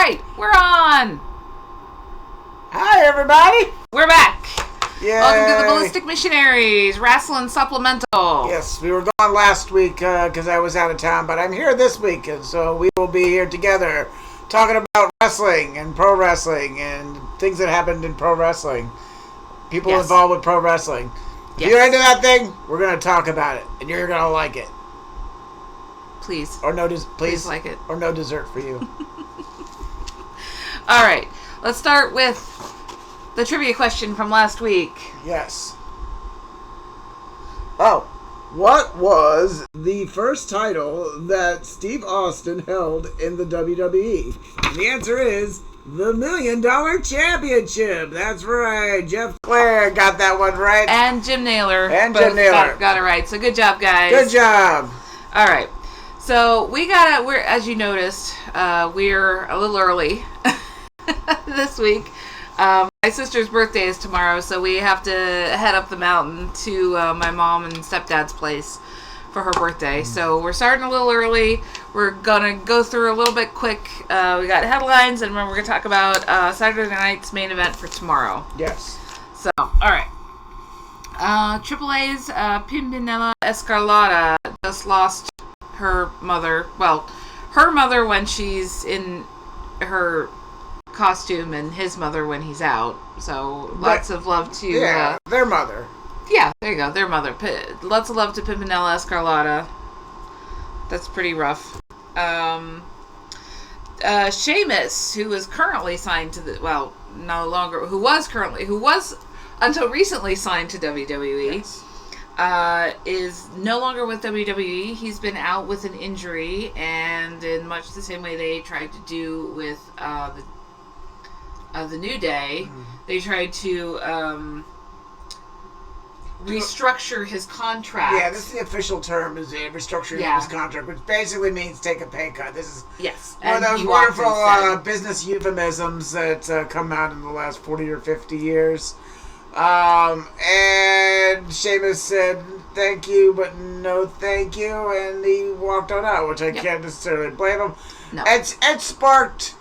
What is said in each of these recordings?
right, we're on. Hi, everybody. We're back. Yay. Welcome to the Ballistic Missionaries, Wrasslin Supplemental. Yes, we were gone last week because I was out of town, but I'm here this week, and so we will be here together talking about wrestling and pro wrestling and things that happened in pro wrestling. People involved with pro wrestling. If you're into that thing, we're going to talk about it, and you're going to like it. Please. Or no, please like it. Or no dessert for you. All right, let's start with the trivia question from last week. Yes. Oh, what was the first title that Steve Austin held in the WWE? And the answer is the $1 Million Championship. That's right. Jeff Clare got that one right. And Jim Naylor. Got it right. So good job, guys. Good job. All right. So we're, as you noticed, we're a little early this week. My sister's birthday is tomorrow, so we have to head up the mountain to my mom and stepdad's place for her birthday. So we're starting a little early. We're going to go through a little bit quick. We got headlines, and then we're going to talk about Saturday night's main event for tomorrow. Yes. So, all right. AAA's Pimpinela Escarlata just lost her mother. Well, her mother when she's in her costume and his mother when he's out. So lots of love to their mother. Yeah, there you go, their mother. Lots of love to Pimpinela Escarlata. That's pretty rough. Sheamus, who is currently signed to the who was until recently signed to WWE. Yes. Is no longer with WWE. He's been out with an injury, and in much the same way they tried to do with the New Day, they tried to restructure his contract. Yeah, this is the official term, is restructuring his contract, which basically means take a pay cut. This is one of those wonderful business euphemisms that come out in the last 40 or 50 years. And Sheamus said, thank you, but no thank you, and he walked on out, which I can't necessarily blame him. No. It sparked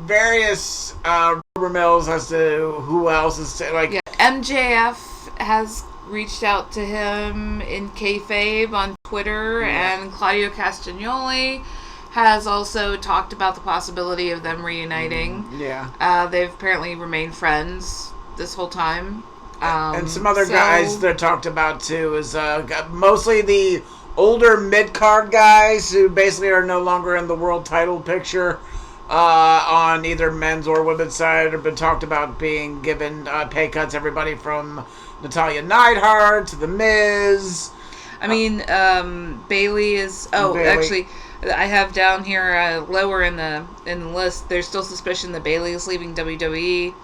various rumor mills as to who else is MJF has reached out to him in kayfabe on Twitter, and Claudio Castagnoli has also talked about the possibility of them reuniting. They've apparently remained friends this whole time. And some other guys that talked about too is mostly the older mid-card guys who basically are no longer in the world title picture on either men's or women's side have been talked about being given pay cuts. Everybody from Natalya Neidhart to The Miz. I mean, Bayley is... actually, I have down here lower in the list, there's still suspicion that Bayley is leaving WWE.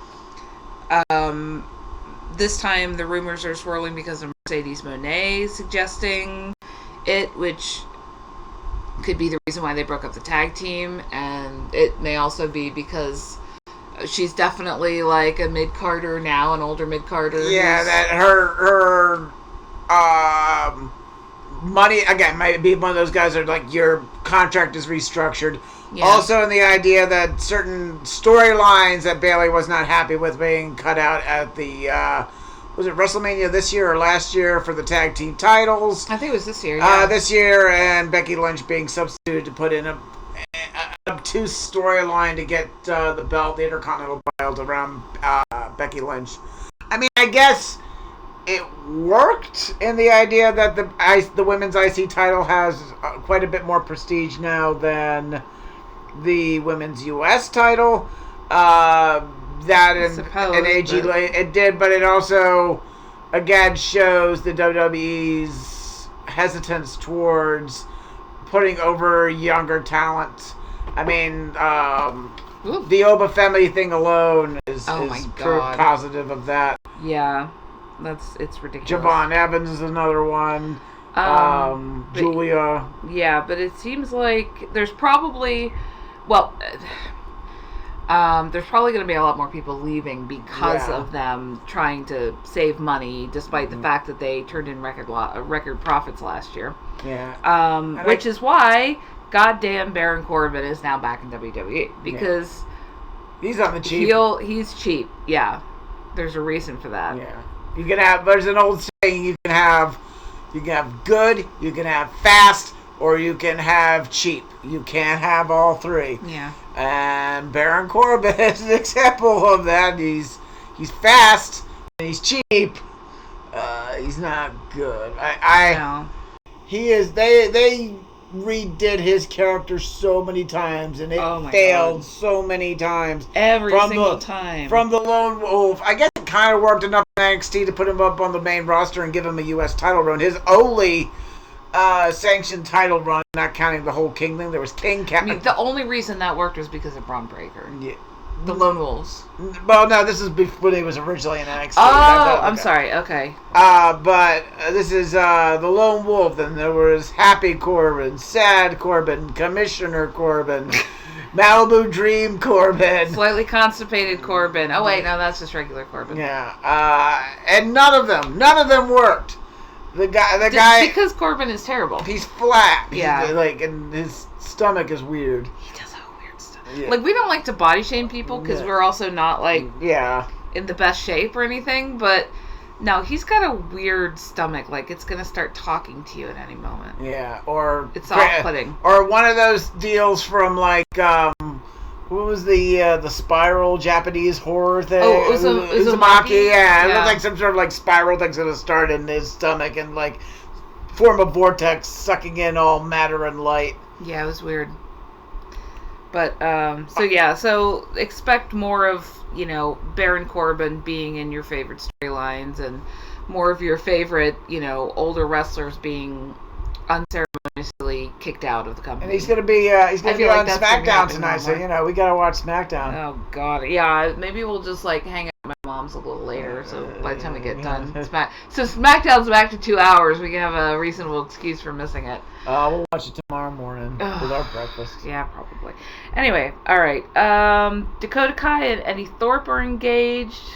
This time, the rumors are swirling because of Mercedes Moné suggesting it, which could be the reason why they broke up the tag team, and it may also be because she's definitely like a mid-carder now, an older mid-carder. Yeah, that her money, again, might be one of those guys that are like, your contract is restructured. Yeah. Also in the idea that certain storylines that Bayley was not happy with being cut out at the, was it WrestleMania this year or last year for the tag team titles? I think it was this year, This year, and Becky Lynch being substituted to put in an obtuse storyline to get the belt, the Intercontinental belt, around Becky Lynch. I mean, I guess it worked in the idea that the women's IC title has quite a bit more prestige now than the women's US title. That and AG it did, but it also again shows the WWE's hesitance towards putting over younger talent. I mean, the Obafemi thing alone is proof positive of that. Yeah, it's ridiculous. Javon Evans is another one. Julia. Yeah, but it seems like there's probably going to be a lot more people leaving because of them trying to save money, despite the fact that they turned in record profits last year. Yeah. Which is why goddamn Baron Corbin is now back in WWE, because He's on the cheap. He's cheap. Yeah, there's a reason for that. Yeah, you can have. There's an old saying: you can have good, you can have fast, or you can have cheap. You can't have all three. Yeah. And Baron Corbin is an example of that. He's fast and he's cheap. He's not good. No. He is. They redid his character so many times, and it failed so many times. Every single time. From the Lone Wolf. I guess it kind of worked enough in NXT to put him up on the main roster and give him a U.S. title run. His only sanctioned title run, not counting the whole King thing. There was King. I mean, the only reson that worked was because of Braun Breaker. Yeah. The Lone Wolves. Well, no, this is when he was originally in NXT. Oh, I'm sorry. Okay. But this is the Lone Wolf. Then there was Happy Corbin, Sad Corbin, Commissioner Corbin, Malibu Dream Corbin, Slightly Constipated Corbin. Oh wait, no, that's just regular Corbin. Yeah. And none of them worked. The guy because Corbin is terrible. He's flat. Yeah. And his stomach is weird. He does have weird stuff. Yeah. Like, we don't like to body shame people because we're also not in the best shape or anything, but no, he's got a weird stomach. Like, it's gonna start talking to you at any moment. Yeah, or it's off-putting. Or one of those deals from what was the spiral Japanese horror thing? Oh, Uzumaki? Yeah, it looked like some sort of spiral thing's gonna start in his stomach and form a vortex, sucking in all matter and light. Yeah, it was weird. But so expect more of Baron Corbin being in your favorite storylines and more of your favorite older wrestlers being unceremoniously kicked out of the company. And he's gonna be on SmackDown tonight, so we gotta watch SmackDown. Oh God, yeah. Maybe we'll just hang out at my mom's a little later, so by the time we get done, SmackDown's back to 2 hours. We can have a reasonable excuse for missing it. We'll watch it tomorrow morning with our breakfast. Yeah, probably. Anyway, all right. Dakota Kai and Eddie Thorpe are engaged.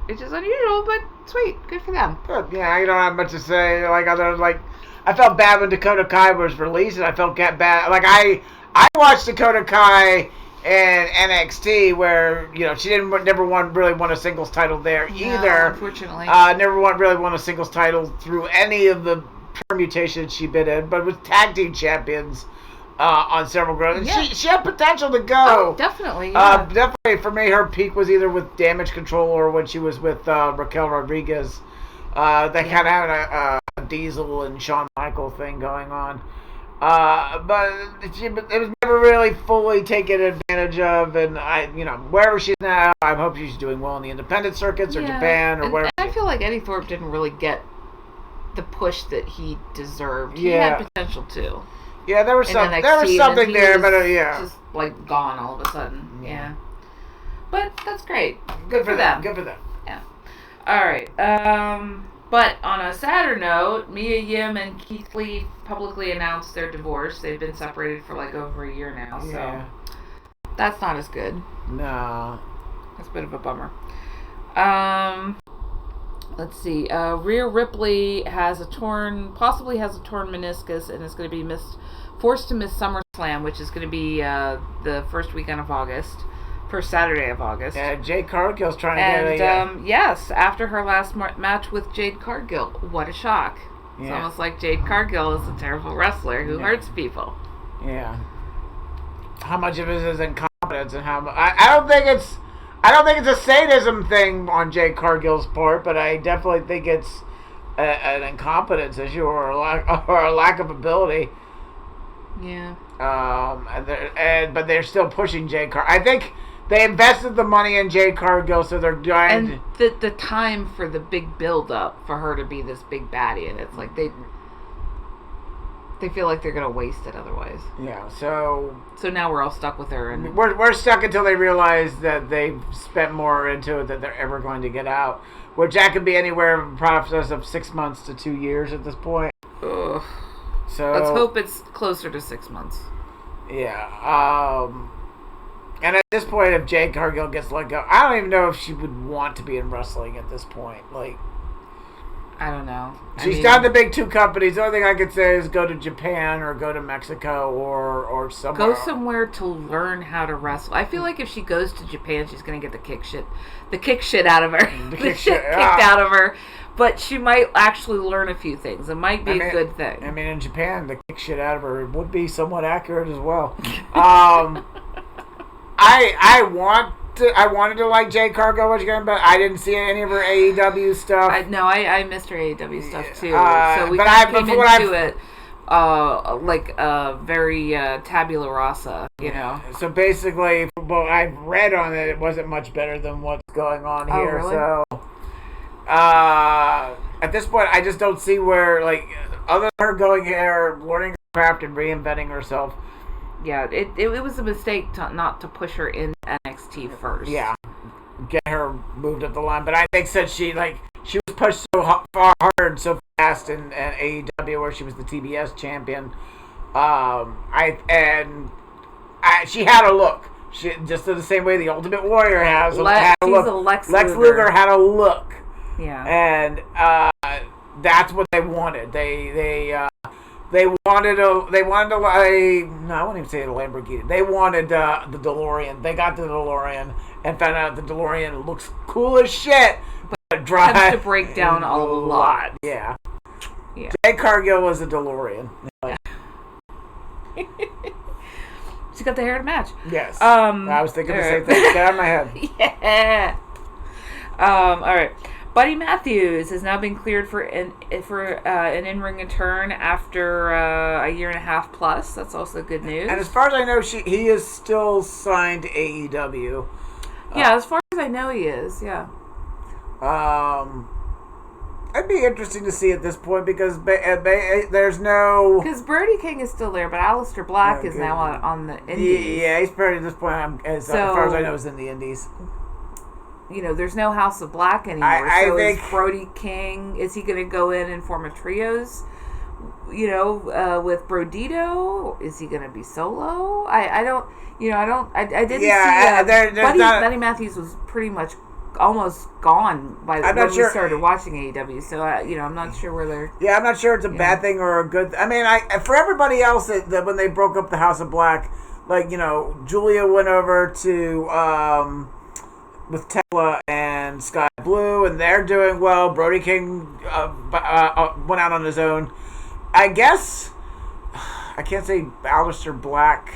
Which is unusual, but sweet. Good for them. Good. Yeah, you don't have much to say. I felt bad when Dakota Kai was released, and I felt bad. I watched Dakota Kai in NXT, where she never really won a singles title there either. Unfortunately, never really won a singles title through any of the permutations she been in, but with tag team champions on several grounds. Yeah. She had potential to go. Oh, definitely. Yeah. Definitely for me, her peak was either with Damage Control or when she was with Raquel Rodriguez. They kind of had a Diesel and Shawn Michaels thing going on. But it was never really fully taken advantage of, and wherever she's now, I hope she's doing well in the independent circuits or Japan or wherever. And I feel like Eddie Thorpe didn't really get the push that he deserved. He had potential too. Yeah, there was something there, but just gone all of a sudden. Yeah, but that's great. Good for them. Good for them. Yeah. All right. But on a sadder note, Mia Yim and Keith Lee publicly announced their divorce. They've been separated for over a year now, so that's not as good. No. That's a bit of a bummer. Let's see. Rhea Ripley possibly has a torn meniscus and is going to be forced to miss SummerSlam, which is going to be the first weekend of August. First Saturday of August. Yeah, Jade Cargill's trying to get a... yes, after her last match with Jade Cargill. What a shock. Yeah. It's almost like Jade Cargill is a terrible wrestler who hurts people. Yeah. How much of it is incompetence and how much... I don't think it's a sadism thing on Jade Cargill's part, but I definitely think it's an incompetence issue or a lack of ability. Yeah. But they're still pushing Jade Cargill. I think they invested the money in Jade Cargill, so they're trying. And the time for the big build up for her to be this big baddie, and it's like they feel like they're gonna waste it otherwise. Yeah. So now we're all stuck with her, and we're stuck until they realize that they've spent more into it than they're ever going to get out. Which that could be anywhere from a process of 6 months to 2 years at this point. Ugh. So let's hope it's closer to 6 months. Yeah. And at this point, if Jade Cargill gets let go, I don't even know if she would want to be in wrestling at this point. I don't know. She's done the big two companies. The only thing I could say is go to Japan or go to Mexico or somewhere. Go somewhere to learn how to wrestle. I feel like if she goes to Japan, she's going to get the kick shit out of her. The shit kicked out of her. But she might actually learn a few things. It might be a good thing. I mean, in Japan, the kick shit out of her would be somewhat accurate as well. I wanted to like Jade Cargill again, but I didn't see any of her AEW stuff. I missed her AEW stuff too. So we came into it like very tabula rasa, you know. So basically, well, I've read on it. It wasn't much better than what's going on here. Really? So at this point, I just don't see where, like, other than her going here, learning her craft and reinventing herself. Yeah, it was a mistake not to push her in NXT first. Yeah, get her moved up the line. But I think since she was pushed so far hard so fast in AEW where she was the TBS champion, she had a look. She just in the same way the Ultimate Warrior had a look. Lex Luger had a look. Yeah, and that's what they wanted. They wanted no, I won't even say the Lamborghini. They wanted the DeLorean. They got the DeLorean and found out the DeLorean looks cool as shit, but drives tends to break down a lot. Yeah. Jade Cargill was a DeLorean. She got the hair to match. Yes. I was thinking the same thing. Get out of my head. Yeah. All right. Buddy Matthews has now been cleared for an in-ring return after a year and a half plus. That's also good news. And as far as I know, he is still signed to AEW. Yeah, as far as I know, he is. Yeah. It'd be interesting to see at this point because there's no... Because Brody King is still there, but Aleister Black is now on the Indies. Yeah, he's pretty at this point, as far as I know, is in the Indies. You know, there's no House of Black anymore. I think is Brody King, is he going to go in and form a trios, with Brodito? Is he going to be solo? I didn't see... Buddy Matthews was pretty much almost gone by when we started watching AEW, so I'm not sure where they're... Yeah, I'm not sure it's a bad thing or a good... I mean, for everybody else that when they broke up the House of Black, Julia went over to... with Tella and Sky Blue, and they're doing well. Brody King went out on his own. I guess I can't say Aleister Black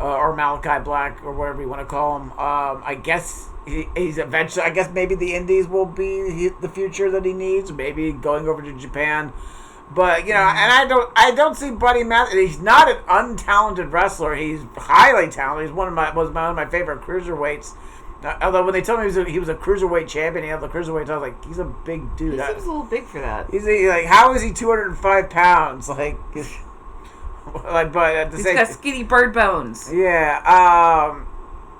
or Malachi Black or whatever you want to call him. I guess he's eventually. I guess maybe the Indies will be the future that he needs. Maybe going over to Japan. But and I don't see Buddy Matthews. He's not an untalented wrestler. He's highly talented. He's one of my favorite cruiserweights. Although when they told me he was a cruiserweight champion, he had the cruiserweights, I was like, he's a big dude. He seems a little big for that. He's how is he 205 pounds? But at the he's same, got skinny bird bones. Yeah.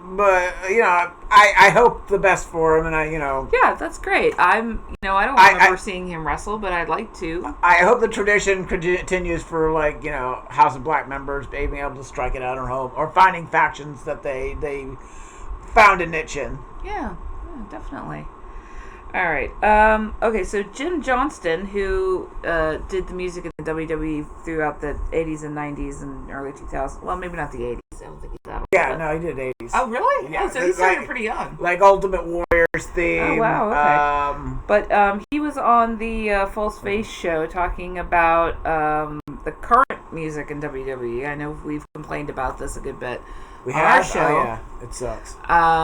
But I hope the best for him, and Yeah, that's great. I don't remember seeing him wrestle, but I'd like to. I hope the tradition continues for House of Black members being able to strike it out at home or finding factions that they found a niche in. Yeah, definitely. All right. Okay, so Jim Johnston, who did the music in the WWE throughout the 80s and 90s and early 2000s. Well, maybe not the 80s. I don't think he's that old. Yeah, no, he did 80s. Oh, really? Yeah, so he started pretty young. Like Ultimate Warrior's theme. Oh, wow, okay. But he was on the False Face show talking about the current music in WWE. I know we've complained about this a good bit. We on have? our show. Oh, yeah. It sucks. I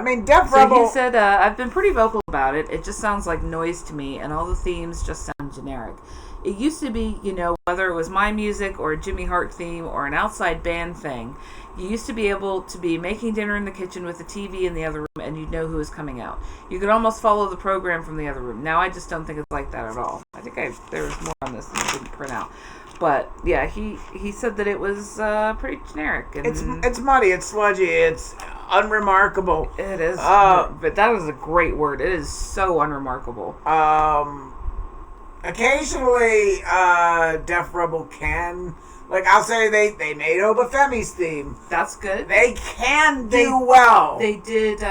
mean, Def Rebel... So he said, I've been pretty vocal about it. It just sounds like noise to me, and all the themes just sound generic. It used to be, whether it was my music or a Jimmy Hart theme or an outside band thing, you used to be able to be making dinner in the kitchen with the TV in the other room, and you'd know who was coming out. You could almost follow the program from the other room. Now I just don't think it's like that at all. I think there was more on this than I didn't print out. But yeah, he said that it was pretty generic. And it's muddy, it's sludgy, it's unremarkable. It is, but that is a great word. It is so unremarkable. Occasionally, Def Rebel can, I'll say they made Obafemi's theme. That's good. They can do well. They did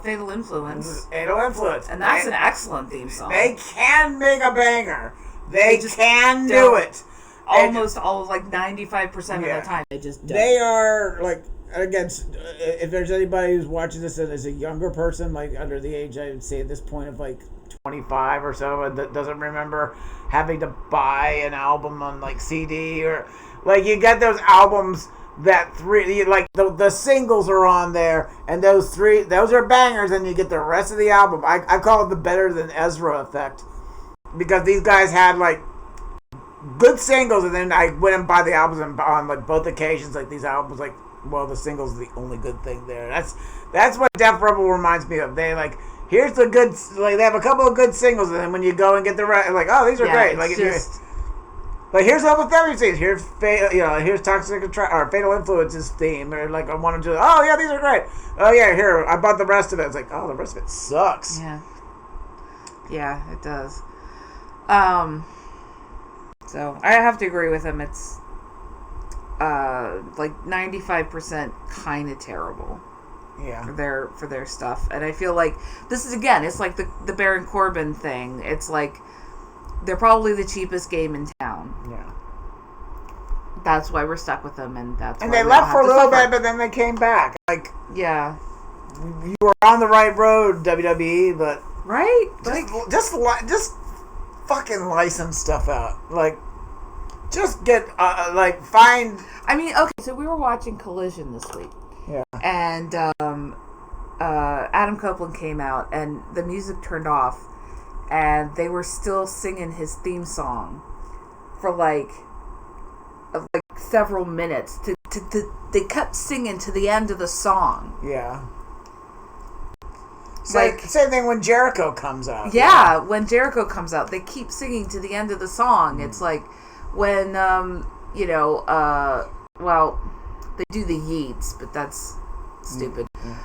Fatal Influence. Fatal Influence. And that's an excellent theme song. They can make a banger. They just can do it. Almost all, like 95% of the time, they just don't. They are, like, again, if there's anybody who's watching this that is a younger person, like under the age, I would say at this point of like 25 or so, that doesn't remember having to buy an album on like CD or like you get those albums that the singles are on there and those are bangers and you get the rest of the album. I call it the Better Than Ezra effect because these guys had like good singles and then I went and buy the albums and on like both occasions like these albums like well the singles are the only good thing there. That's what Def Rebel reminds me of. They like here's the good like they have a couple of good singles and then when you go and get the rest like oh these are great like just like here's all the everything here's here's Toxic or Fatal Influence's theme or like I want to do oh yeah these are great oh yeah here I bought the rest of it. It's like oh the rest of it sucks. Yeah it does. So I have to agree with him. It's like 95% kind of terrible. Yeah. For their stuff, and I feel like this is again. It's like the Baron Corbin thing. It's like they're probably the cheapest game in town. Yeah. That's why we're stuck with them, and that's and why they left for a little bit, but then they came back. Like yeah, you were on the right road, WWE, but right, just fucking license stuff out. Like, just get, find... I mean, okay, so we were watching Collision this week. Yeah. And, Adam Copeland came out, and the music turned off, and they were still singing his theme song for, like several minutes. They kept singing to the end of the song. Yeah. Same thing when Jericho comes out. Yeah, when Jericho comes out, they keep singing to the end of the song. It's like when, well, they do the Yeats, but that's stupid. It's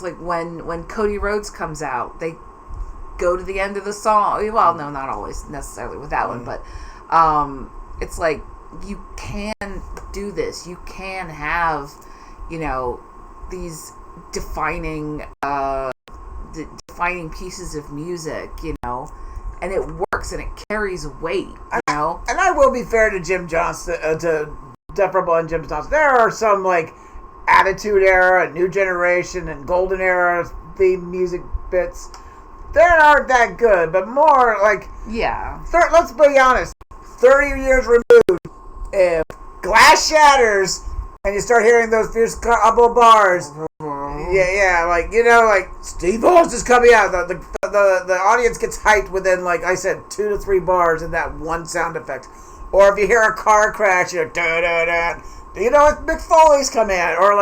like when Cody Rhodes comes out, they go to the end of the song. Well, no, not always necessarily with that one, but it's like you can do this. You can have, these defining pieces of music, and it works and it carries weight, And I will be fair to Jim Johnston, to Def Rebel and Jim Johnston. There are some like Attitude Era, New Generation, and Golden Era theme music bits. They aren't that good, but more like let's be honest. 30 years removed, if glass shatters and you start hearing those fierce couple bars. Yeah, like Steve Austin is coming out. The audience gets hyped within, like I said, 2 to 3 bars in that one sound effect. Or if you hear a car crash, you're da-da-da. It's Mick Foley's coming out. Or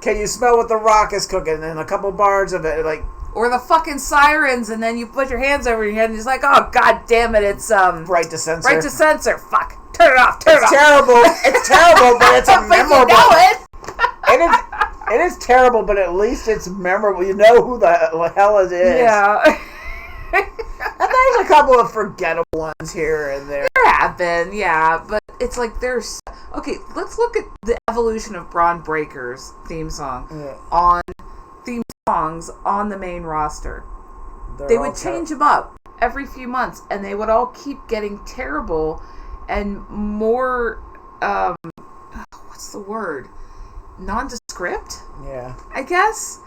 can you smell what the Rock is cooking? And a couple bars of it, like. Or the fucking sirens, and then you put your hands over your head, and it's like, oh god damn it, it's right to censor. Right to censor. Fuck. Turn it off. Turn it off. It's terrible, but it's a memorable. But you know it. It is terrible, but at least it's memorable. You know who the hell it is. Yeah. And there's a couple of forgettable ones here and there. There have been, yeah, but it's like there's... Okay, let's look at the evolution of Braun Breaker's theme song on theme songs on the main roster. They would change them up every few months, and they would all keep getting terrible and more... what's the word? Nondescript? Yeah. I guess?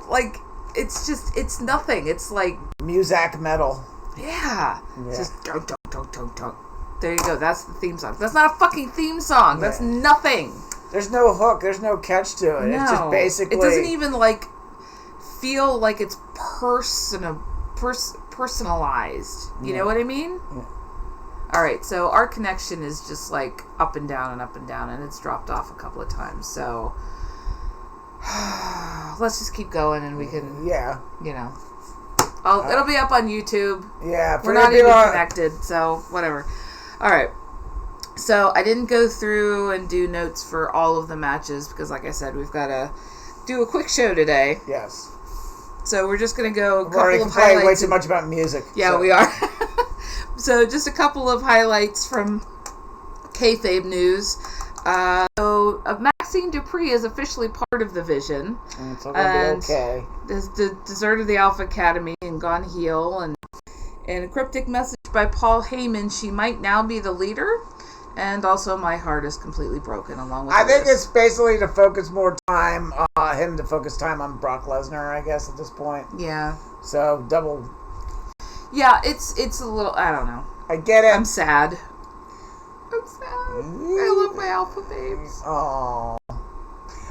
Like, it's nothing. It's like... Muzak metal. Yeah. Just don't. There you go. That's the theme song. That's not a fucking theme song. That's nothing. There's no hook. There's no catch to it. No. It's just basically... It doesn't even, feel like it's personalized. You know what I mean? Yeah. All right, so our connection is just up and down, and it's dropped off a couple of times. So let's just keep going, and we can, it'll be up on YouTube. Yeah, we're not even connected, so whatever. All right, so I didn't go through and do notes for all of the matches because, like I said, we've got to do a quick show today. Yes. So we're just going to go a couple of highlights. Way too much about music. Yeah, we are. So just a couple of highlights from kayfabe news. So Max Maxine Dupree is officially part of the Vision. And it's all going to be okay. Has deserted the Alpha Academy and gone heel. And in a cryptic message by Paul Heyman, she might now be the leader. And also, my heart is completely broken along with I think it's basically to focus more time, him to focus time on Brock Lesnar, I guess, at this point. Yeah. So, double. Yeah, it's a little, I don't know. I get it. I'm sad. I love my Alpha babes. Oh.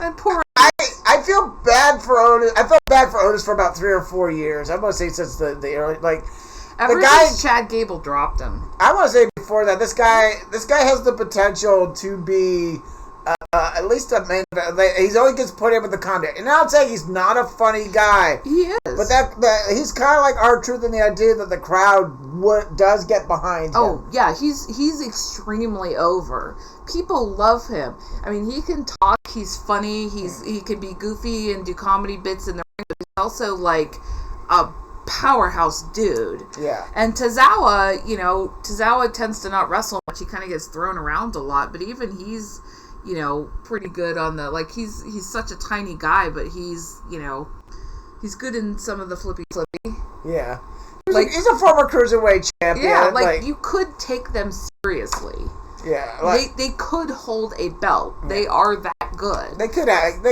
And poor. I feel bad for Otis. I felt bad for Otis for about 3 or 4 years. I want to say since the early, like, ever since Chad Gable dropped him. I want to say before that, this guy has the potential to be at least a main event. He only gets put in with the content. And I'm not saying he's not a funny guy. He is. But that he's kind of like R-Truth in the idea that the crowd does get behind him. Oh, yeah. He's extremely over. People love him. I mean, he can talk. He's funny. He can be goofy and do comedy bits in the ring. But he's also like a powerhouse dude. Yeah. And Tozawa tends to not wrestle much. He kind of gets thrown around a lot. But even he's, pretty good on the, like, he's such a tiny guy, but he's good in some of the flippy. Yeah. He's a former cruiserweight champion. Yeah, like you could take them seriously. Yeah. They could hold a belt. Yeah. They are that good. They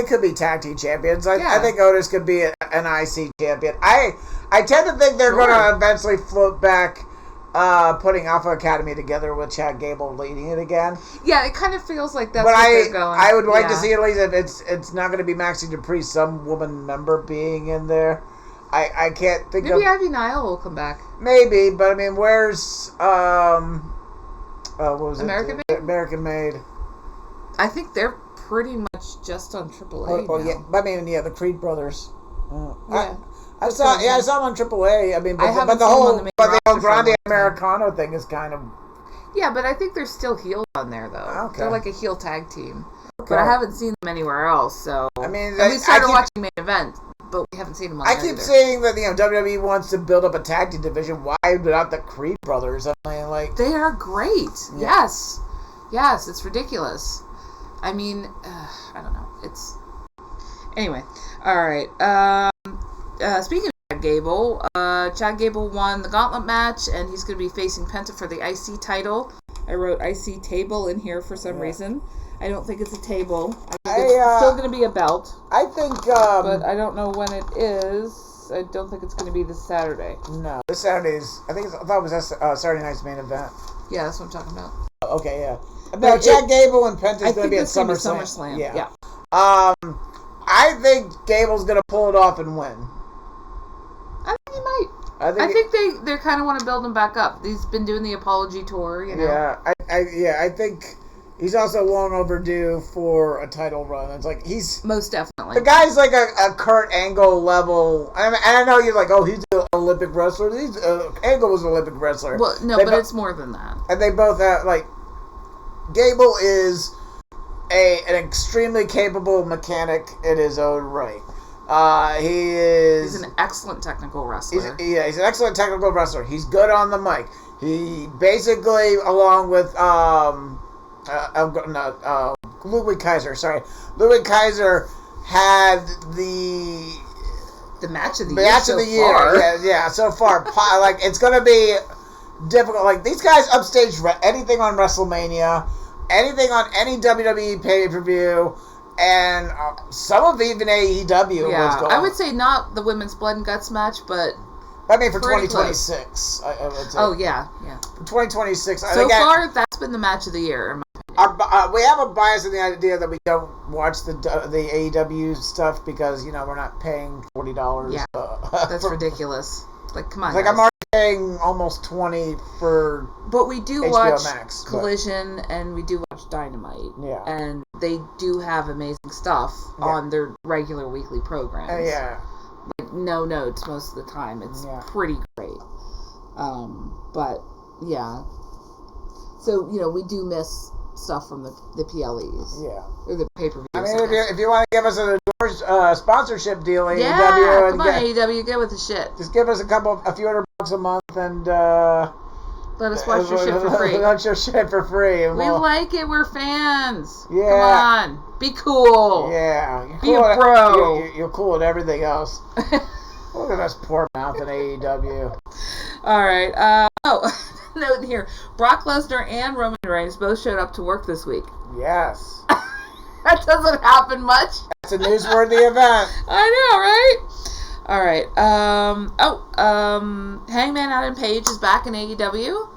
could be tag team champions. I think Otis could be an IC champion. I tend to think they're going to eventually float back putting Alpha Academy together with Chad Gable leading it again. Yeah, it kind of feels like that's where they're going. I would like to see at least if it's not going to be Maxine Dupree, some woman member being in there. I can't think maybe Ivy Nile will come back. Maybe, but I mean, where's what was American Made? American Made. I think they're pretty much just on AAA now. Yeah, but I mean, the Creed brothers. Yeah. I saw them on AAA. I mean, but the El Grande Americano thing is kind of. Yeah, but I think they're still heels on there though. Okay. They're like a heel tag team. Okay. But I haven't seen them anywhere else. So I mean, we started watching main event, but we haven't seen them on there. I keep saying that WWE wants to build up a tag team division. Why not the Creed brothers? I mean, like they are great. Yeah. Yes, it's ridiculous. I mean, I don't know. It's anyway. All right. Speaking of Chad Gable won the gauntlet match, and he's going to be facing Penta for the IC title. I wrote IC table in here for some reason. I don't think it's a table. I think it's still going to be a belt. I think, but I don't know when it is. I don't think it's going to be this Saturday. No, this Saturday is. I thought it was Saturday night's main event. Yeah, that's what I'm talking about. Okay, yeah. No, Chad Gable and Penta is going to be at SummerSlam. Yeah. I think Gable's going to pull it off and win. I think he might. I think they kind of want to build him back up. He's been doing the apology tour, Yeah, I think he's also long overdue for a title run. It's like he's most definitely the guy's like a Kurt Angle level. And I know you're like, oh, he's an Olympic wrestler. Angle was an Olympic wrestler. Well, no, but it's more than that. And they both have Gable is an extremely capable mechanic in his own right. He's an excellent technical wrestler. He's an excellent technical wrestler. He's good on the mic. He basically, along with Ludwig Kaiser. Sorry, Ludwig Kaiser had the match of the year. Far. Yeah. So far, like it's gonna be difficult. Like these guys upstage anything on WrestleMania, anything on any WWE pay-per-view. And some of even AEW was going. I would say not the women's blood and guts match, but I mean for 2026. I would say. Oh yeah. For 2026. So far, that's been the match of the year. In my opinion. We have a bias in the idea that we don't watch the AEW stuff because we're not paying $40. Yeah, that's ridiculous. Like, come on. Like I'm already paying almost $20 for. But we do HBO watch Max, Collision and we do watch Dynamite. Yeah. And they do have amazing stuff on their regular weekly programs. Yeah. Like no notes most of the time. It's pretty great. But yeah. So we do miss stuff from the PLEs. Yeah. Or the pay-per-view. I mean, if you want to give us a sponsorship deal, AEW. Yeah, come on, AEW, get with the shit. Just give us a few $100 a month, and Let us watch your shit for free. Watch your shit for free. We like it. We're fans. Yeah. Come on. Be cool. Yeah. Be a bro. You're cool at everything else. Look at us poor mouth in AEW. All right. Note here. Brock Lesnar and Roman Reigns both showed up to work this week. Yes. That doesn't happen much. It's a newsworthy event. I know, right? All right. Hangman Adam Page is back in AEW.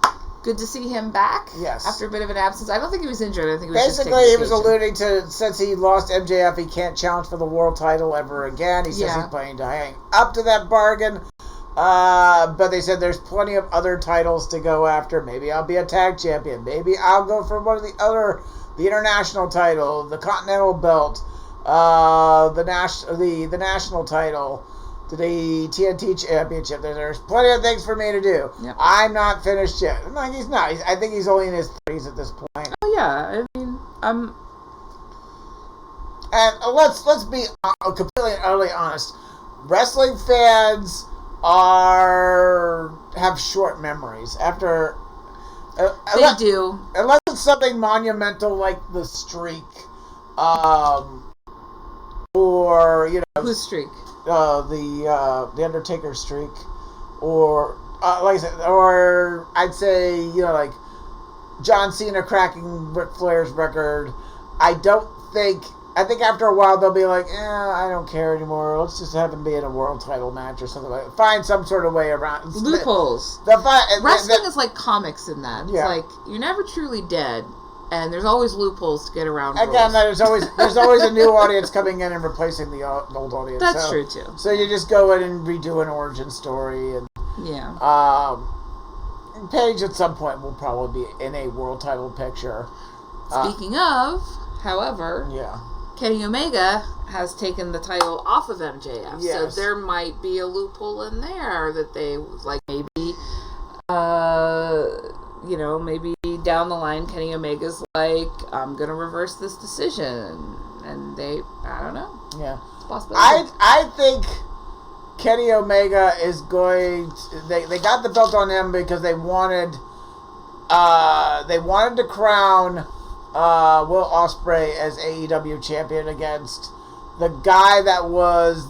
Good to see him back. Yes. After a bit of an absence. I don't think he was injured. I think he was basically he was alluding to, since he lost MJF, he can't challenge for the world title ever again. He says he's planning to hang up to that bargain. But they said there's plenty of other titles to go after. Maybe I'll be a tag champion. Maybe I'll go for one of the international title, the Continental belt, the national title, the TNT championship. There's plenty of things for me to do. Yep. I'm not finished yet. I'm like, he's not. I think he's only in his 30s at this point. Oh yeah, I mean, And let's be completely and utterly honest. Wrestling fans have short memories after. They do. Unless it's something monumental like the streak, or whose streak? The Undertaker streak, or like I said, or I'd say like John Cena cracking Ric Flair's record. I think after a while they'll be like, I don't care anymore. Let's just have him be in a world title match or something like that. Find some sort of way around. Loopholes. Wrestling is like comics in that. It's like you're never truly dead, and there's always loopholes to get around. Again, there's always a new audience coming in and replacing the old audience. That's true too. So you just go in and redo an origin story, and Paige at some point will probably be in a world title picture. Speaking of, however, Kenny Omega has taken the title off of MJF, so there might be a loophole in there that they maybe, maybe down the line Kenny Omega's like, I'm gonna reverse this decision, and I don't know. Yeah, it's a possibility. I think Kenny Omega is going. They got the belt on him because they wanted to crown Will Ospreay as AEW champion against the guy that was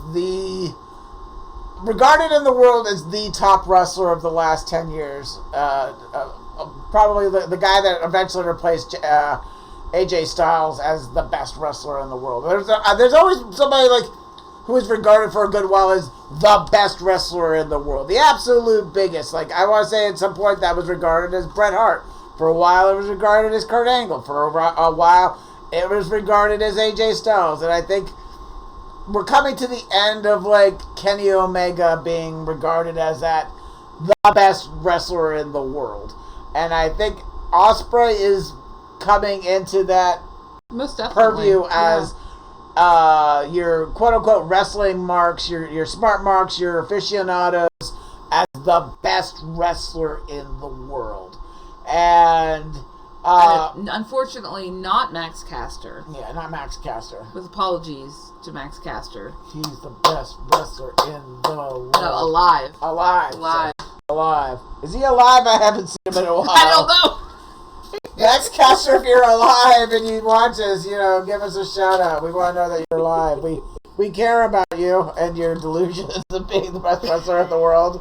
regarded in the world as the top wrestler of the last 10 years. Probably the guy that eventually replaced AJ Styles as the best wrestler in the world. There's always somebody who is regarded for a good while as the best wrestler in the world. The absolute biggest. I want to say at some point that was regarded as Bret Hart. For a while, it was regarded as Kurt Angle. For a while, it was regarded as AJ Styles. And I think we're coming to the end of, Kenny Omega being regarded as the best wrestler in the world. And I think Ospreay is coming into that purview as your quote-unquote wrestling marks, your smart marks, your aficionados as the best wrestler in the world. And unfortunately, not Max Caster. Yeah, not Max Caster. With apologies to Max Caster. He's the best wrestler in the world. No, alive. Alive. Is he alive? I haven't seen him in a while. I don't know. Max Caster, if you're alive and you watch us, give us a shout out. We want to know that you're alive. We care about you and your delusions of being the best wrestler in the world.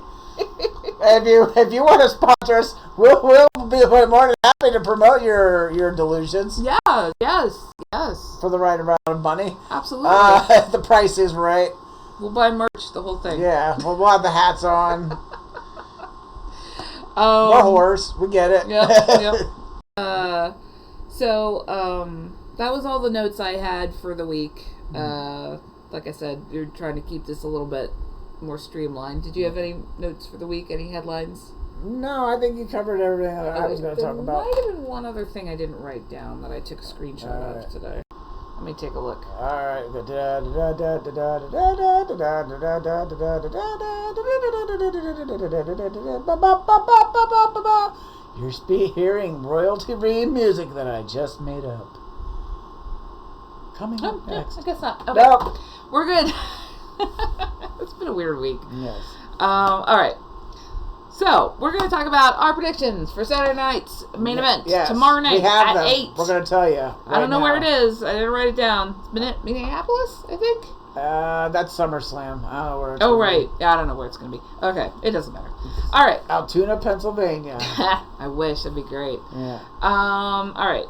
If you want to sponsor us, we'll be more than happy to promote your delusions. Yeah, yes. For the right amount of money. Absolutely. If the price is right. We'll buy merch, the whole thing. Yeah, we'll have the hats on. More whores, we get it. Yep. So that was all the notes I had for the week. Like I said, you're trying to keep this a little bit more streamlined. Did you have any notes for the week? Any headlines? No, I think you covered everything that I was going to talk about. There might have been one other thing I didn't write down that I took a screenshot of today. Let me take a look. Alright. You're hearing royalty-free music that I just made up. Coming up next. I guess not. Okay. Nope. We're good. It's been a weird week. Yes. Alright. So, we're going to talk about our predictions for Saturday night's main event. Yes, tomorrow night we have at them. 8. We're going to tell you. I don't know where it is. I didn't write it down. It's Minneapolis, I think? That's SummerSlam. I don't know where it's Oh, gonna right. be. Yeah, I don't know where it's going to be. Okay, it doesn't matter. All right. Altoona, Pennsylvania. I wish. That'd be great. Yeah. All right.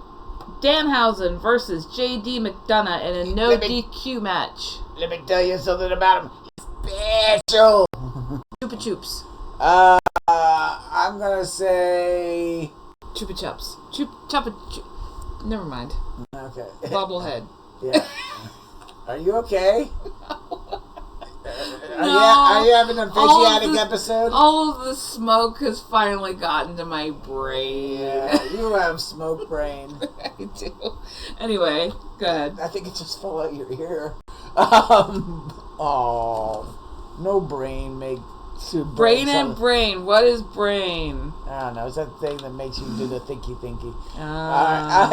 Danhausen versus J.D. McDonough in a no DQ match. Let me tell you something about him. He's special. Chupa Chups. I'm going to say... Chupa Chups. Never mind. Okay. Bobblehead. Yeah. Are you okay? No. Are you having an amphibianic episode? All of the smoke has finally gotten to my brain. Yeah, you have smoke brain. I do. Anyway, go ahead. I think it just fell out your ear. No brain make soup. Brain and brain. What is brain? I don't know. It's that thing that makes you do the thinky.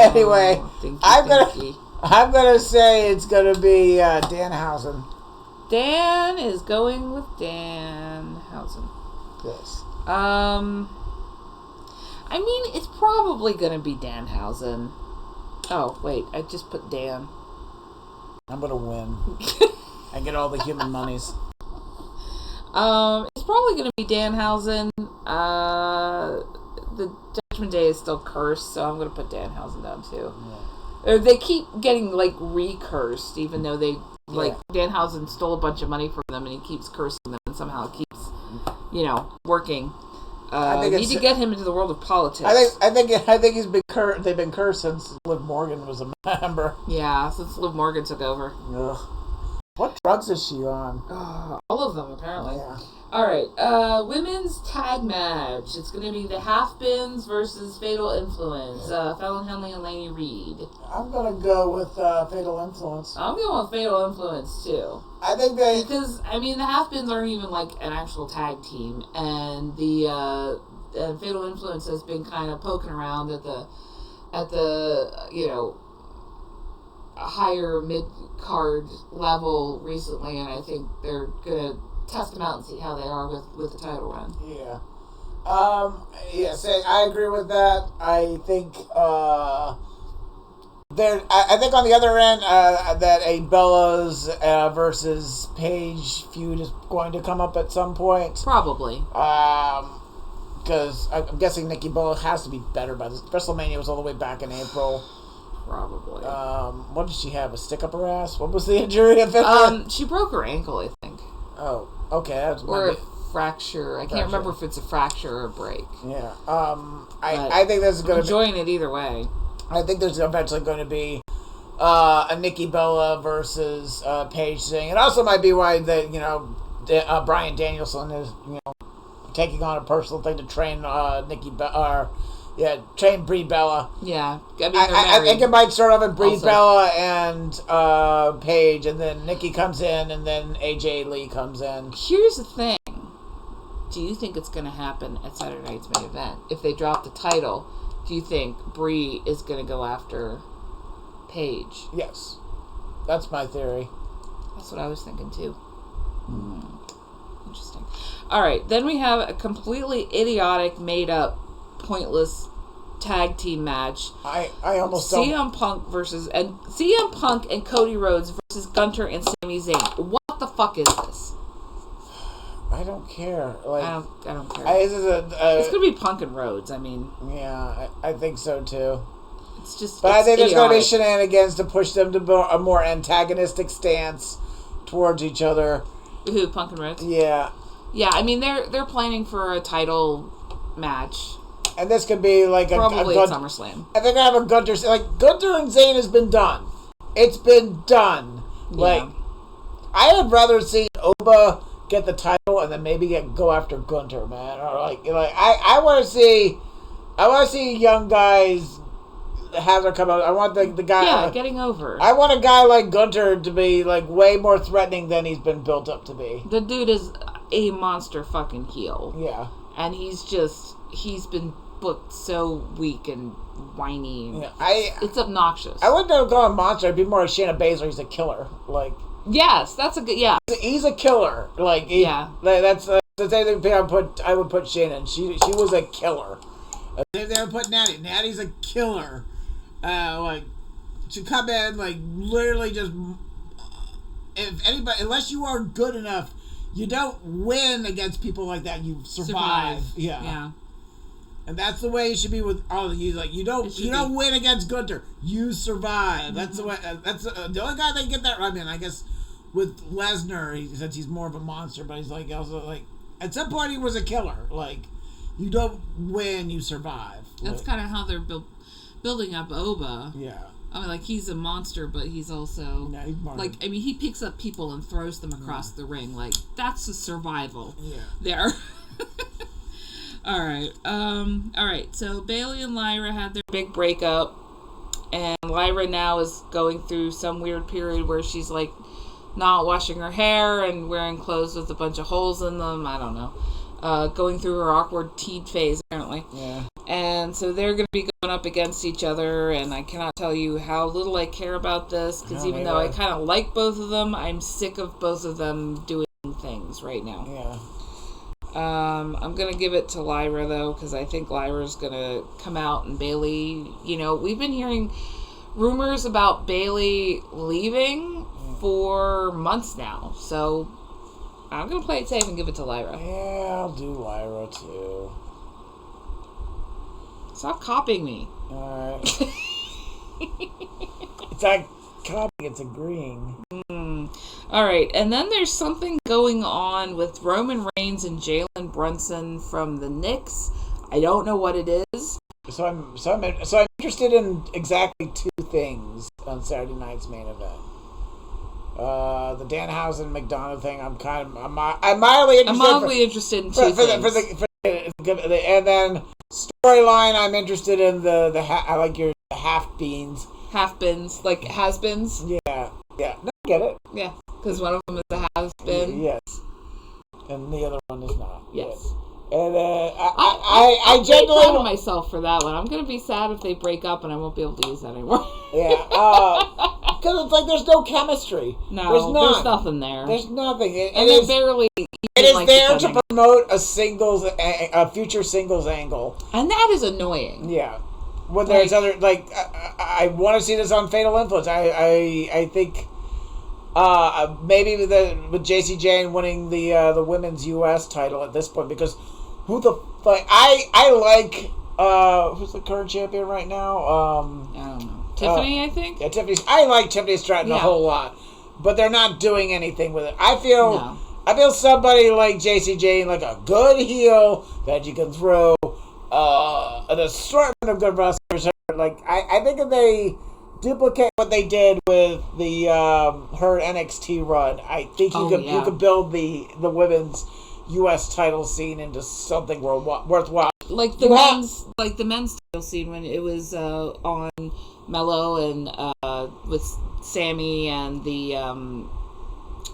Anyway, Thinky. I'm gonna say it's gonna be Danhausen. Dan is going with Danhausen. Yes. I mean, it's probably gonna be Danhausen. Oh wait, I just put Dan. I'm gonna win. I get all the human monies. It's probably gonna be Danhausen. The Judgment Day is still cursed, so I'm gonna put Danhausen down too. Yeah. Or they keep getting like recursed, even though they Danhausen stole a bunch of money from them, and he keeps cursing them, and somehow it keeps, working. I need to get him into the world of politics. I think he's been they've been cursed since Liv Morgan was a member. Yeah, since Liv Morgan took over. Ugh. What drugs is she on? All of them, apparently. Yeah. All right, women's tag match. It's going to be the Half-Bins versus Fatal Influence. Fallon Henley and Lainey Reed. I'm going to go with Fatal Influence. I'm going with Fatal Influence, too. I think Because, I mean, the Half-Bins aren't even, like, an actual tag team. And the Fatal Influence has been kind of poking around at the higher mid-card level recently. And I think they're going to test them out and see how they are with the title run. Yeah. Yes, I agree with that. I think I think on the other end that a Bella's versus Paige feud is going to come up at some point. Probably. Because I'm guessing Nikki Bella has to be better by this. WrestleMania was all the way back in April. Probably. What did she have? A stick up her ass? What was the injury of it? She broke her ankle, I think. Oh, okay. That's or a fracture. I can't remember if it's a fracture or a break. Yeah. I think this is going to be... enjoying it either way. I think there's eventually going to be a Nikki Bella versus Paige thing. It also might be why Bryan Danielson is taking on a personal thing to train train Brie Bella. Yeah, I think it might start off with Brie Bella and Paige, and then Nikki comes in, and then AJ Lee comes in. Here's the thing: do you think it's going to happen at Saturday night's main event? If they drop the title, do you think Brie is going to go after Paige? Yes, that's my theory. That's what I was thinking too. Interesting. All right, then we have a completely idiotic, made-up, pointless tag team match. I almost CM Punk and Cody Rhodes versus Gunter and Sami Zayn. What the fuck is this? I don't care. I don't care. It's gonna be Punk and Rhodes. I mean, yeah, I think so too. It's just. But I think there's gonna be shenanigans to push them to a more antagonistic stance towards each other. Who, Punk and Rhodes? Yeah. Yeah, I mean they're planning for a title match. And this could be like probably at SummerSlam. I think I have a Gunter and Zayn has been done. It's been done. Yeah. Like, I would rather see Oba get the title and then maybe go after Gunter, man. Or I want to see young guys have their come out. I want the guy. Yeah, getting over. I want a guy like Gunter to be like way more threatening than he's been built up to be. The dude is a monster fucking heel. Yeah. And he's been booked so weak and whiny. And it's obnoxious. I wouldn't have gone monster. I'd be more like Shayna Baszler. He's a killer. Like, yes, that's a good. Yeah, he's a killer. Like, that's the same thing I would put Shannon. She was a killer. If they were put Natty's a killer. Like to come in like literally just if anybody unless you are good enough, you don't win against people like that. You survive. Yeah. And that's the way it should be with all of you. Like you don't win against Gunther. You survive. That's the way. That's the only guy that can get that right. I mean, I guess with Lesnar, since he's more of a monster, but he's like also like at some point he was a killer. Like you don't win, you survive. That's kind of how they're building up Oba. Yeah. I mean, like he's a monster, but he's also like I mean, he picks up people and throws them across the ring. Like that's a survival. Yeah. There. All right. So Bayley and Lyra had their big breakup, and Lyra now is going through some weird period where she's like not washing her hair and wearing clothes with a bunch of holes in them. I don't know. Going through her awkward teen phase apparently. Yeah. And so they're going to be going up against each other, and I cannot tell you how little I care about this because even though I kind of like both of them, I'm sick of both of them doing things right now. Yeah. I'm going to give it to Lyra, though, because I think Lyra's going to come out, and Bayley, we've been hearing rumors about Bayley leaving for months now, so I'm going to play it safe and give it to Lyra. Yeah, I'll do Lyra, too. Stop copying me. Alright. It's not copying, it's agreeing. Alright, and then there's something going on with Roman Reigns and Jalen Brunson from the Knicks. I don't know what it is. So I'm interested in exactly two things on Saturday night's main event. The Danhausen McDonough thing. I'm mildly interested. I'm mildly interested in two things. And then storyline. I'm interested in I like your half beans. Half bins, like has beens. Yeah. No, I get it. Yeah, because one of them is a has been. Yes. And the other one is not. Yes. And I genuinely proud of myself for that one. I'm gonna be sad if they break up and I won't be able to use that anymore. Yeah. Because it's like there's no chemistry. No, there's nothing there. There's nothing. And they're barely. It is there to promote a future singles angle, and that is annoying. Yeah. When there's other I want to see this on Fatal Influence. I think maybe with JC Jane winning the women's U.S. title at this point, because who the fuck I like who's the current champion right now? I don't know. Tiffany, I think. Yeah, Tiffany. I like Tiffany Stratton a whole lot, but they're not doing anything with it. I feel somebody like JC Jane, like a good heel that you can throw an assortment of good wrestlers. Like I think if they duplicate what they did with the her NXT run, I think you could build the women's U.S. title scene into something worthwhile. Like the men's title scene when it was on Mello and with Sammy and the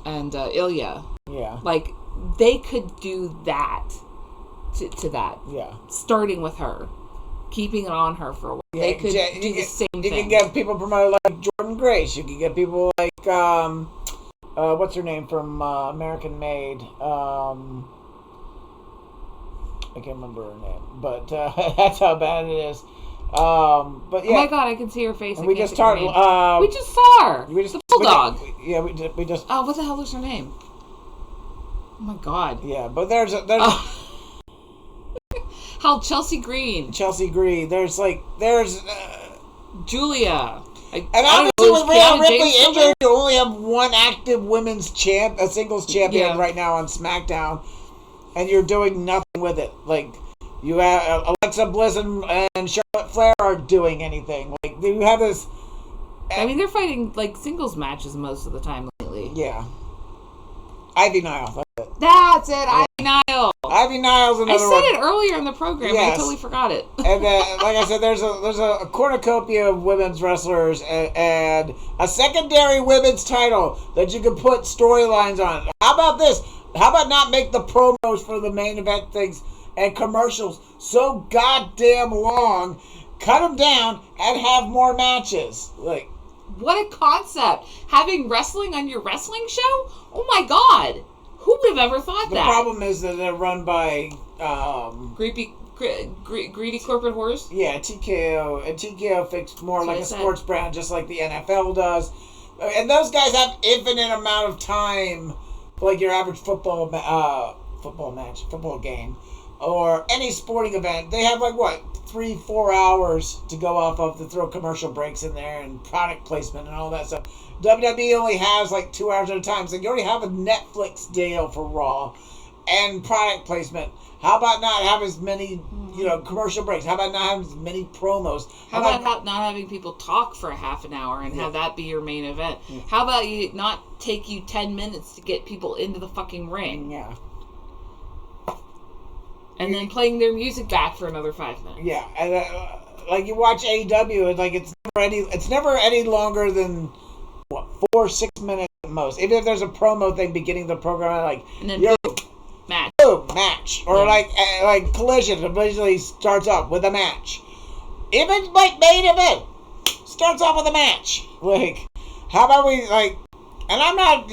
and Ilya. Yeah. Like they could do that to that. Yeah. Starting with her. Keeping it on her for a while. They could do the same thing. You can get people promoted like Jordan Grace. You can get people like what's her name from American Made? I can't remember her name, but that's how bad it is. But yeah. Oh my god, I can see her face. And we just started. We just saw her. The bulldog. We just. Oh, what the hell was her name? Oh my god. Yeah, but there's how Chelsea Green. There's Julia. And obviously with Rhea Ripley injured, you only have one active women's singles champion right now on SmackDown, and you're doing nothing with it. Like you have Alexa Bliss and Charlotte Flair aren't doing anything. Like you have this. I mean, they're fighting like singles matches most of the time lately. Yeah. Ivy Nile. That's it. Ivy Nile. Ivy Nile's another one. I said it earlier in the program. Yes. I totally forgot it. And like I said, there's a cornucopia of women's wrestlers and a secondary women's title that you can put storylines on. How about this? How about not make the promos for the main event things and commercials so goddamn long? Cut them down and have more matches. Like, what a concept! Having wrestling on your wrestling show? Oh my god! Who would have ever thought The that? problem is that they're run by greedy corporate whores? yeah, TKO. And TKO thinks more like a sports brand, just like the NFL does. And those guys have infinite amount of time for like your average football game, or any sporting event. They have like what, 3-4 hours to go off of to throw commercial breaks in there and product placement and all that stuff. WWE only has like 2 hours at a time, so you already have a Netflix deal for Raw and product placement. How about not have as many, commercial breaks? How about not have as many promos? How about not having people talk for a half an hour and have that be your main event? Yeah. How about you not take you 10 minutes to get people into the fucking ring? Yeah. And then playing their music back for another 5 minutes. Yeah, and like you watch AEW, and like it's never any longer than 4 or 6 minutes at most. Even if there's a promo thing beginning the program, like and then match, or like Collision eventually starts off with a match. Even like main event starts off with a match. Like, how about we like? And I'm not,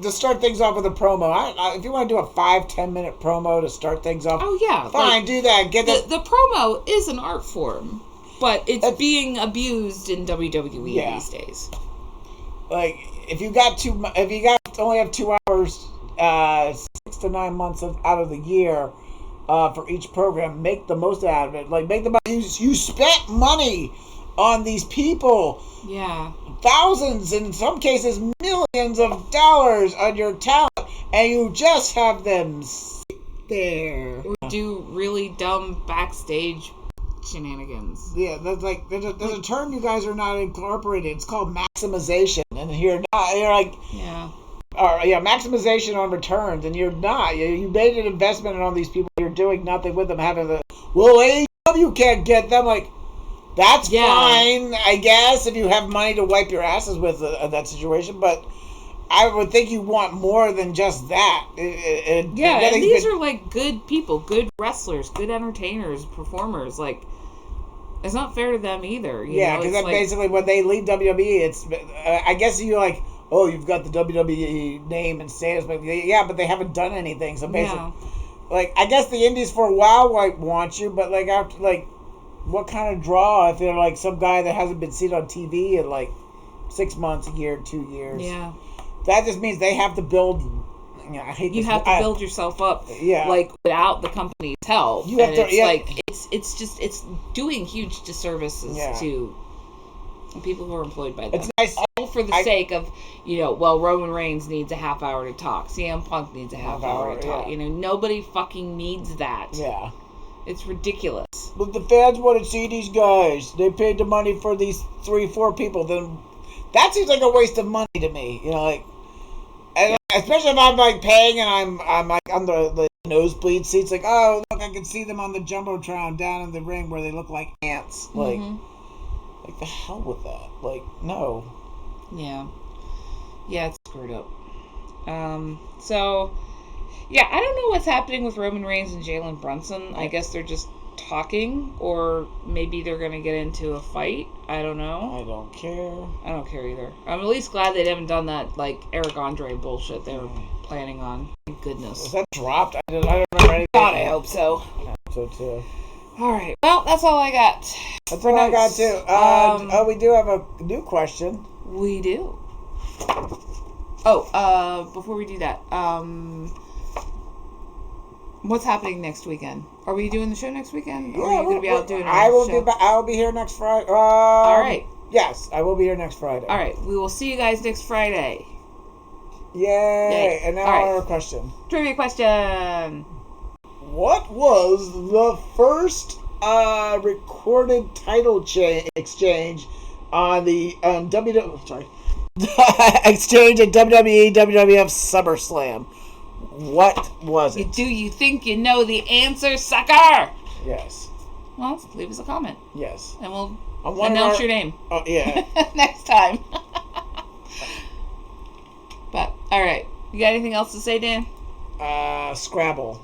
to start things off with a promo. If you want to do a 5-10 minute promo to start things off, oh yeah, fine, do that. The promo is an art form, but it's being abused in WWE these days. Like, if you only have 2 hours, 6 to 9 months out of the year for each program, make the most out of it. Like, make the most. You spent money on these people. Yeah. Thousands, in some cases millions of dollars on your talent, and you just have them sit there. Or do really dumb backstage shenanigans. Yeah, that's like there's a term you guys are not incorporated. It's called maximization, and you're like maximization on returns, and you're not. You made an investment on these people. You're doing nothing with them. AEW can't get them. Like, that's fine, I guess, if you have money to wipe your asses with that situation, but I would think you want more than just that. And these are like good people, good wrestlers, good entertainers, performers. Like, it's not fair to them either. Yeah, because that's basically when they leave WWE. It's I guess you're like, oh, you've got the WWE name and status, but but they haven't done anything. So basically, like, I guess the indies for a while want you, but like after what kind of draw if you're like some guy that hasn't been seen on TV in like 6 months, a year, 2 years? Yeah, that just means they have to build. I hate you this. have to build yourself up. Yeah, like without the company's help. You have to. It's doing huge disservices to people who are employed by them. It's nice, all for the sake of Roman Reigns needs a half hour to talk. CM Punk needs a half hour to talk. Nobody fucking needs that. Yeah. It's ridiculous. But the fans want to see these guys. They paid the money for these 3-4 people. Then that seems like a waste of money to me. Especially if I'm like paying and I'm like on the nosebleed seats. Like, oh look, I can see them on the jumbotron down in the ring where they look like ants. Like the hell with that. Like, no. Yeah, it's screwed up. So. Yeah, I don't know what's happening with Roman Reigns and Jalen Brunson. I guess they're just talking, or maybe they're going to get into a fight. I don't know. I don't care. I don't care either. I'm at least glad they haven't done that, like, Eric Andre bullshit they were planning on. Thank goodness. Was that dropped? I don't remember anything. God, I hope so. I hope so, too. All right. Well, that's all I got. That's all I got, too. We do have a new question. We do. Oh, before we do that, what's happening next weekend? Are we doing the show next weekend? Or are you going to be out doing it? I will be here next Friday. All right. Yes, I will be here next Friday. All right. We will see you guys next Friday. Yay. And now our question. Trivia question. What was the first recorded title exchange on the exchange at WWE WWF SummerSlam? What was it? Do you think you know the answer, sucker? Yes. Well, leave us a comment. Yes. And we'll announce your name. Oh, yeah. Next time. But, all right. You got anything else to say, Dan? Scrabble.